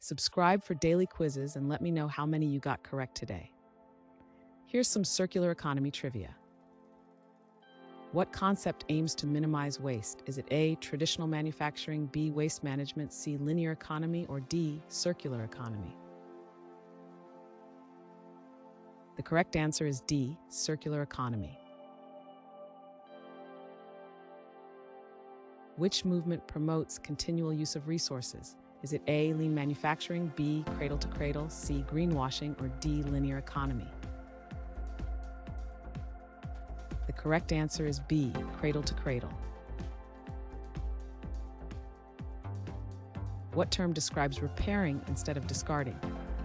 Subscribe for daily quizzes and let me know how many you got correct today. Here's some circular economy trivia. What concept aims to minimize waste? Is it A, traditional manufacturing, B, waste management, C, linear economy, or D, circular economy? The correct answer is D, circular economy. Which movement promotes continual use of resources? Is it A, lean manufacturing, B, cradle to cradle, C, greenwashing, or D, linear economy? The correct answer is B, cradle to cradle. What term describes repairing instead of discarding?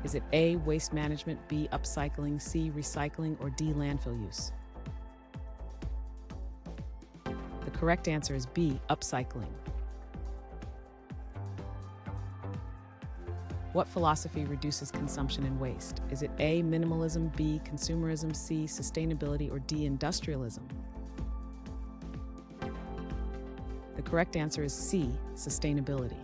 Is it A, waste management, B, upcycling, C, recycling, or D, landfill use? The correct answer is B, upcycling. What philosophy reduces consumption and waste? Is it A, minimalism, B, consumerism, C, sustainability, or D, industrialism? The correct answer is C, sustainability.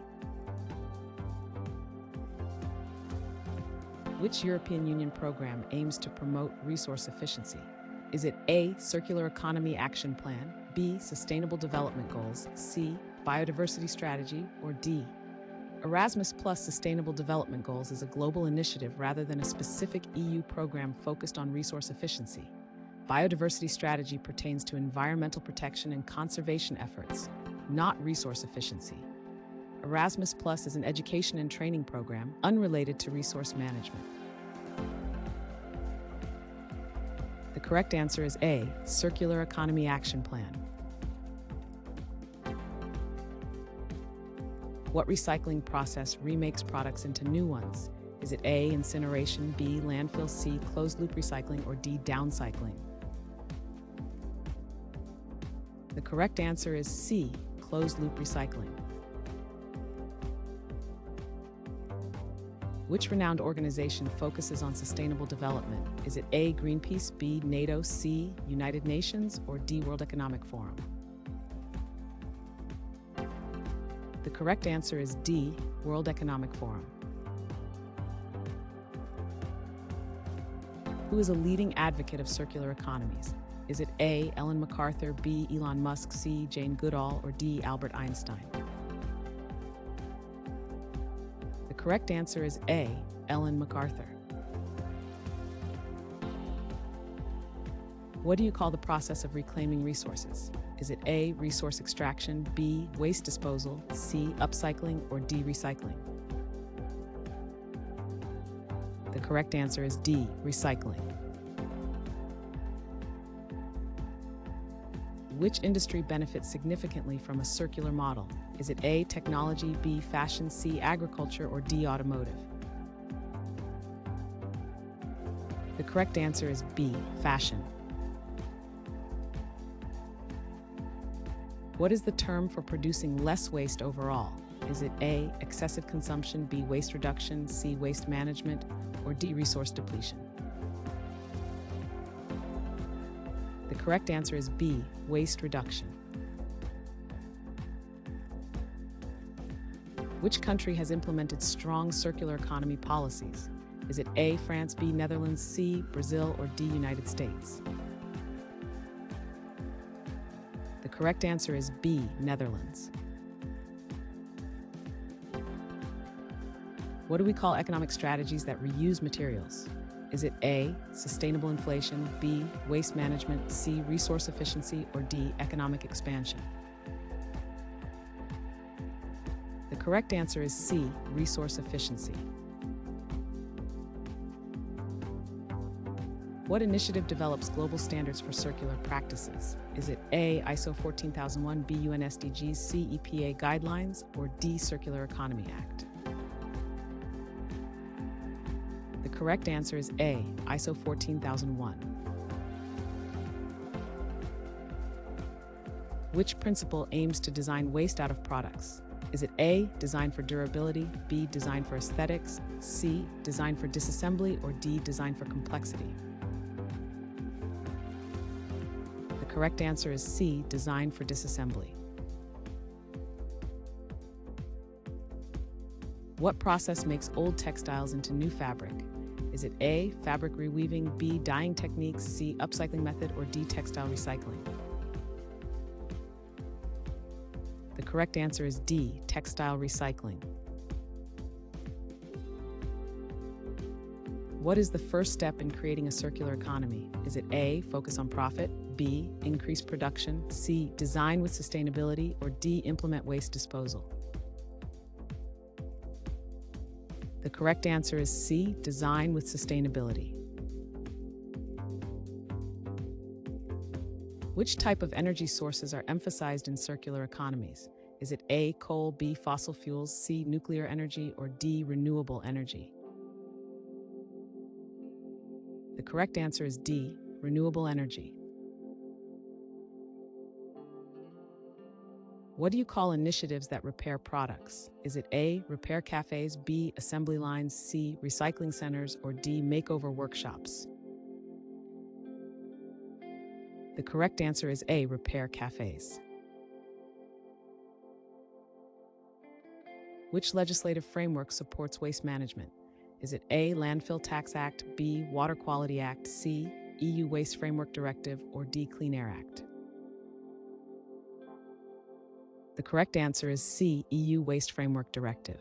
Which European Union program aims to promote resource efficiency? Is it A, Circular Economy Action Plan, B, Sustainable Development Goals, C, Biodiversity Strategy, or D, Erasmus Plus Sustainable Development Goals is a global initiative rather than a specific EU program focused on resource efficiency. Biodiversity strategy pertains to environmental protection and conservation efforts, not resource efficiency. Erasmus Plus is an education and training program unrelated to resource management. The correct answer is A, Circular Economy Action Plan. What recycling process remakes products into new ones? Is it A, incineration, B, landfill, C, closed-loop recycling, or D, downcycling? The correct answer is C, closed-loop recycling. Which renowned organization focuses on sustainable development? Is it A, Greenpeace, B, NATO, C, United Nations, or D, World Economic Forum? The correct answer is D, World Economic Forum. Who is a leading advocate of circular economies? Is it A, Ellen MacArthur, B, Elon Musk, C, Jane Goodall, or D, Albert Einstein? The correct answer is A, Ellen MacArthur. What do you call the process of reclaiming resources? Is it A, resource extraction, B, waste disposal, C, upcycling, or D, recycling? The correct answer is D, recycling. Which industry benefits significantly from a circular model? Is it A, technology, B, fashion, C, agriculture, or D, automotive? The correct answer is B, fashion. What is the term for producing less waste overall? Is it A, excessive consumption, B, waste reduction, C, waste management, or D, resource depletion? The correct answer is B, waste reduction. Which country has implemented strong circular economy policies? Is it A, France, B, Netherlands, C, Brazil, or D, United States? The correct answer is B, Netherlands. What do we call economic strategies that reuse materials? Is it A, sustainable inflation, B, waste management, C, resource efficiency, or D, economic expansion? The correct answer is C, resource efficiency. What initiative develops global standards for circular practices? Is it A, ISO 14001, B, UN SDGs, C, EPA guidelines, or D, Circular Economy Act? The correct answer is A, ISO 14001. Which principle aims to design waste out of products? Is it A, design for durability, B, design for aesthetics, C, design for disassembly, or D, design for complexity? The correct answer is C, design for disassembly. What process makes old textiles into new fabric? Is it A, fabric reweaving, B, dyeing techniques, C, upcycling method, or D, textile recycling? The correct answer is D, textile recycling. What is the first step in creating a circular economy? Is it A, focus on profit, B, increase production, C, design with sustainability, or D, implement waste disposal? The correct answer is C, design with sustainability. Which type of energy sources are emphasized in circular economies? Is it A, coal, B, fossil fuels, C, nuclear energy, or D, renewable energy? The correct answer is D, renewable energy. What do you call initiatives that repair products? Is it A, repair cafes, B, assembly lines, C, recycling centers, or D, makeover workshops? The correct answer is A, repair cafes. Which legislative framework supports waste management? Is it A, Landfill Tax Act, B, Water Quality Act, C, EU Waste Framework Directive, or D, Clean Air Act? The correct answer is C, EU Waste Framework Directive.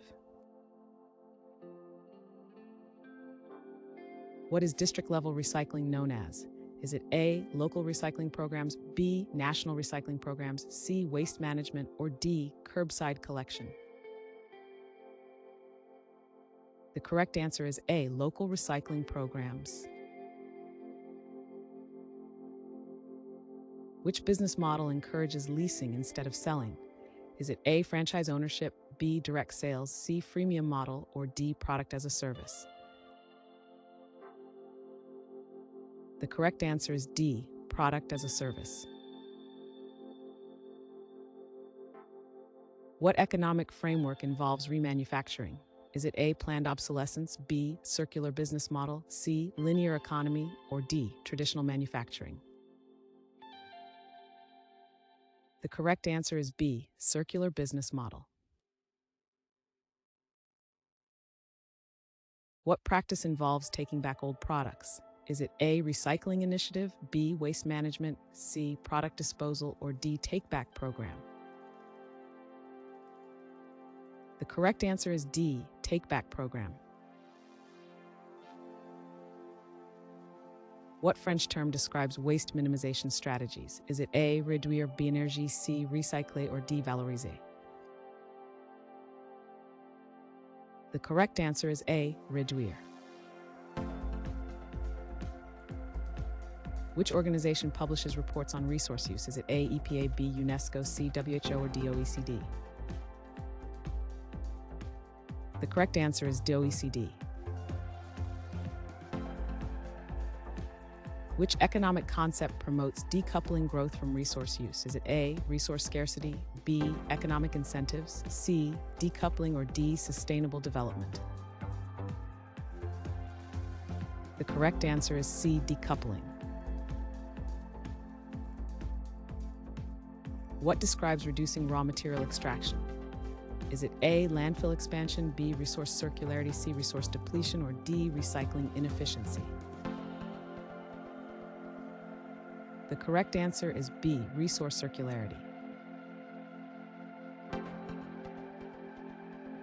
What is district-level recycling known as? Is it A, local recycling programs, B, national recycling programs, C, waste management, or D, curbside collection? The correct answer is A, local recycling programs. Which business model encourages leasing instead of selling? Is it A, franchise ownership, B, direct sales, C, freemium model, or D, product as a service? The correct answer is D, product as a service. What economic framework involves remanufacturing? Is it A, planned obsolescence, B, circular business model, C, linear economy, or D, traditional manufacturing? The correct answer is B, circular business model. What practice involves taking back old products? Is it A, recycling initiative, B, waste management, C, product disposal, or D, take-back program? The correct answer is D, take-back program. What French term describes waste minimization strategies? Is it A, réduire, B, énergie, C, recycler, or D, valoriser? The correct answer is A, réduire. Which organization publishes reports on resource use? Is it A, EPA, B, UNESCO, C, WHO, or D, OECD? The correct answer is D, OECD. Which economic concept promotes decoupling growth from resource use? Is it A, resource scarcity, B, economic incentives, C, decoupling, or D, sustainable development? The correct answer is C, decoupling. What describes reducing raw material extraction? Is it A, landfill expansion, B, resource circularity, C, resource depletion, or D, recycling inefficiency? The correct answer is B, resource circularity.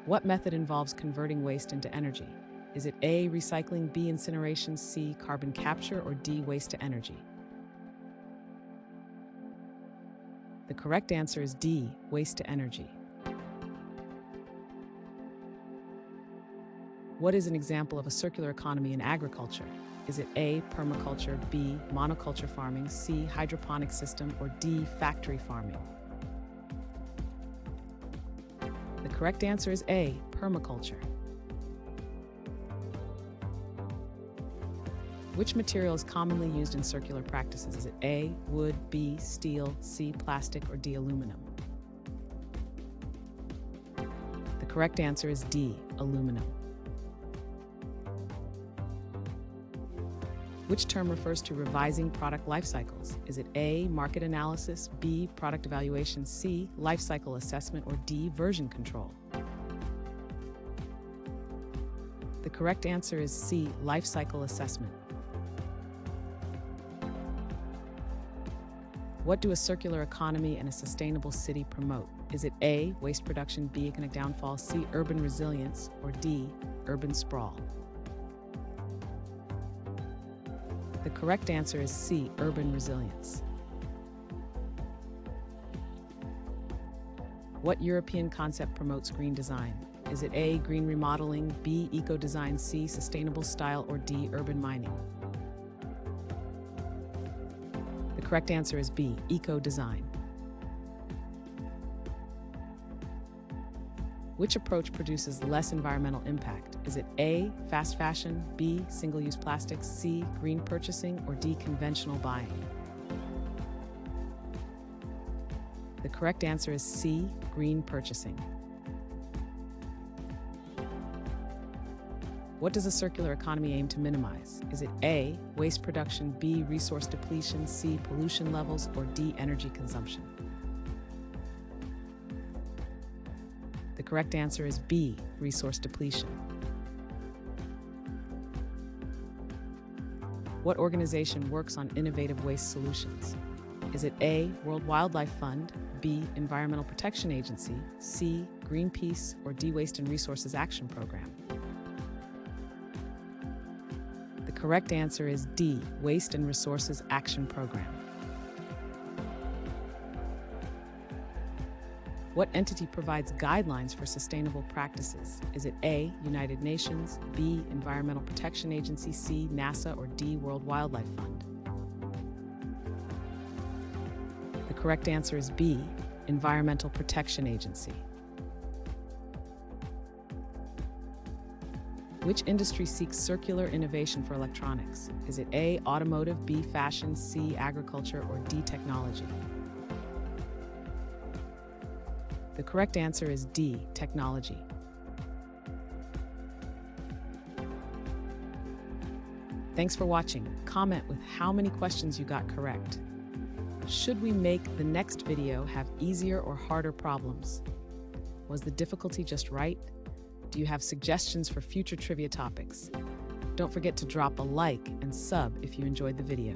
What method involves converting waste into energy? Is it A, recycling, B, incineration, C, carbon capture, or D, waste to energy? The correct answer is D, waste to energy. What is an example of a circular economy in agriculture? Is it A, permaculture, B, monoculture farming, C, hydroponic system, or D, factory farming? The correct answer is A, permaculture. Which material is commonly used in circular practices? Is it A, wood, B, steel, C, plastic, or D, aluminum? The correct answer is D, aluminum. Which term refers to revising product life cycles? Is it A, market analysis, B, product evaluation, C, life cycle assessment, or D, version control? The correct answer is C, life cycle assessment. What do a circular economy and a sustainable city promote? Is it A, waste production, B, economic downfall, C, urban resilience, or D, urban sprawl? The correct answer is C, urban resilience. What European concept promotes green design? Is it A, green remodeling, B, eco-design, C, sustainable style, or D, urban mining? The correct answer is B, eco-design. Which approach produces less environmental impact? Is it A, fast fashion, B, single-use plastics, C, green purchasing, or D, conventional buying? The correct answer is C, green purchasing. What does a circular economy aim to minimize? Is it A, waste production, B, resource depletion, C, pollution levels, or D, energy consumption? The correct answer is B, resource depletion. What organization works on innovative waste solutions? Is it A, World Wildlife Fund, B, Environmental Protection Agency, C, Greenpeace, or D, Waste and Resources Action Program? The correct answer is D, Waste and Resources Action Program. What entity provides guidelines for sustainable practices? Is it A, United Nations, B, Environmental Protection Agency, C, NASA, or D, World Wildlife Fund? The correct answer is B, Environmental Protection Agency. Which industry seeks circular innovation for electronics? Is it A, automotive, B, fashion, C, agriculture, or D, technology? The correct answer is D, technology. Thanks for watching. Comment with how many questions you got correct. Should we make the next video have easier or harder problems? Was the difficulty just right? Do you have suggestions for future trivia topics? Don't forget to drop a like and sub if you enjoyed the video.